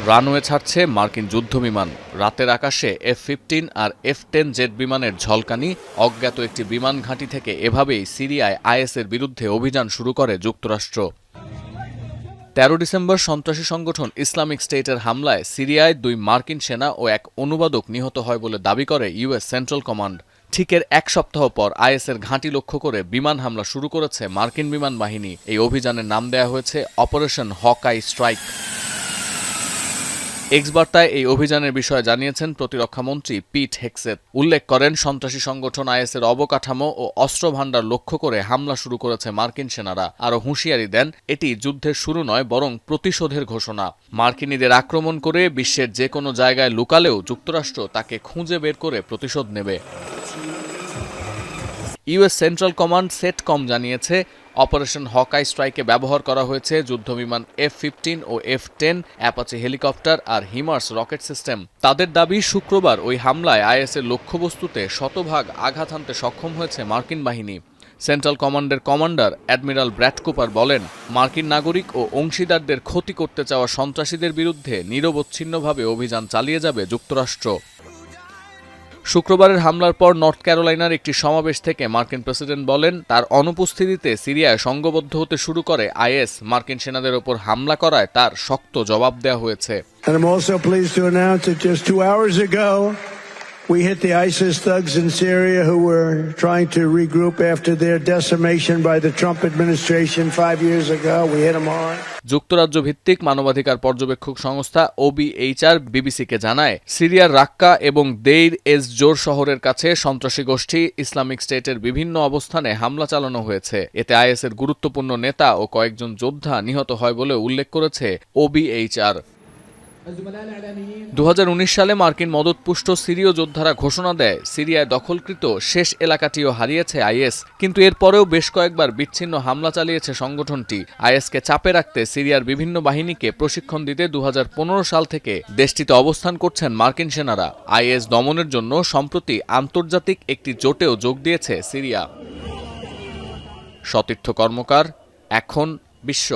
Runway ছাড়ছে মার্কিন যুদ্ধবিমান। রাতের আকাশে F-15 আর F-10 জেট বিমানের ঝলকানি। অজ্ঞাত একটি বিমান ঘাঁটি থেকে এভাবেই সিরিয়ায় আইএসের বিরুদ্ধে অভিযান শুরু করে যুক্তরাষ্ট্র। ১৩ ডিসেম্বর সন্ত্রাসী সংগঠন ইসলামিক স্টেটের হামলায় সিরিয়ায় ২ মার্কিন সেনা ও এক অনুবাদক নিহত হয় বলে দাবি করে ইউএস সেন্ট্রাল কমান্ড। ঠিক এর এক সপ্তাহ পর আইএসের ঘাঁটি লক্ষ্য করে বিমান হামলা শুরু করেছে মার্কিন বিমান বাহিনী। এই অভিযানের নাম দেয়া হয়েছে অপারেশন হকাই স্ট্রাইক। এক্স বার্তায় এই অভিযানের বিষয়ে জানিয়েছেন প্রতিরক্ষামন্ত্রী পিট হেগসেথ। উল্লেখ করেন, সন্ত্রাসী সংগঠন আইএসের অবকাঠামো ও অস্ত্র ভান্ডার লক্ষ্য করে হামলা শুরু করেছে মার্কিন সেনারা। আরও হুঁশিয়ারি দেন, এটি যুদ্ধের শুরু নয় বরং প্রতিশোধের ঘোষণা। মার্কিনীদের আক্রমণ করে বিশ্বের যে কোনো জায়গায় লুকালেও যুক্তরাষ্ট্র তাকে খুঁজে বের করে প্রতিশোধ নেবে। ইউএস সেন্ট্রাল কমান্ড সেটকম জানিয়েছে, অপারেশন হকাই স্ট্রাইকে ব্যবহার করা হয়েছে যুদ্ধবিমান F-15 ও F-10, অ্যাপাচি হেলিকপ্টার আর হিমার্স রকেট সিস্টেম। তাদের দাবি, শুক্রবার ওই হামলায় আইএসের লক্ষ্যবস্তুতে শতভাগ আঘাত হানতে সক্ষম হয়েছে মার্কিন বাহিনী। সেন্ট্রাল কমান্ডের কমান্ডার অ্যাডমিরাল ব্র্যাড কুপার বলেন, মার্কিন নাগরিক ও অংশীদারদের ক্ষতি করতে চাওয়া সন্ত্রাসীদের বিরুদ্ধে নিরবচ্ছিন্নভাবে অভিযান চালিয়ে যাবে যুক্তরাষ্ট্র। শুক্রবারের হামলার পর নর্থ ক্যারোলাইনার একটি সমাবেশ থেকে মার্কিন প্রেসিডেন্ট বলেন, তার অনুপস্থিতিতে সিরিয়ায় সংঘবদ্ধ হতে শুরু করে আইএস। মার্কিন সেনাদের ওপর হামলা করায় তার শক্ত জবাব দেওয়া হয়েছে। We hit the ISIS thugs in Syria who were trying to regroup after their decimation by the Trump administration 5 years ago. We hit them hard. যুক্তরাজ্য ভিত্তিক মানবাধিকার পর্যবেক্ষক সংস্থা OBHR বিবিসিকে জানায়, সিরিয়ার রাক্কা এবং দেইর এজ জোর শহরের কাছে সন্ত্রাসী গোষ্ঠী ইসলামিক স্টেটের বিভিন্ন অবস্থানে হামলা চালানো হয়েছে। এতে আইএসের গুরুত্বপূর্ণ নেতা ও কয়েকজন যোদ্ধা নিহত হয় বলে উল্লেখ করেছে OBHR। ২০১৯ সালে মার্কিন মদতপুষ্ট সিরীয় যোদ্ধারা ঘোষণা দেয়, সিরিয়ায় দখলকৃত শেষ এলাকাটিও হারিয়েছে আইএস। কিন্তু এরপরেও বেশ কয়েকবার বিচ্ছিন্ন হামলা চালিয়েছে সংগঠনটি। আইএসকে চাপে রাখতে সিরিয়ার বিভিন্ন বাহিনীকে প্রশিক্ষণ দিতে ২০১৫ সাল থেকে দেশটিতে অবস্থান করছেন মার্কিন সেনারা। আইএস দমনের জন্য সম্প্রতি আন্তর্জাতিক একটি জোটেও যোগ দিয়েছে সিরিয়া। সতীর্থ কর্মকার, এখন বিশ্ব।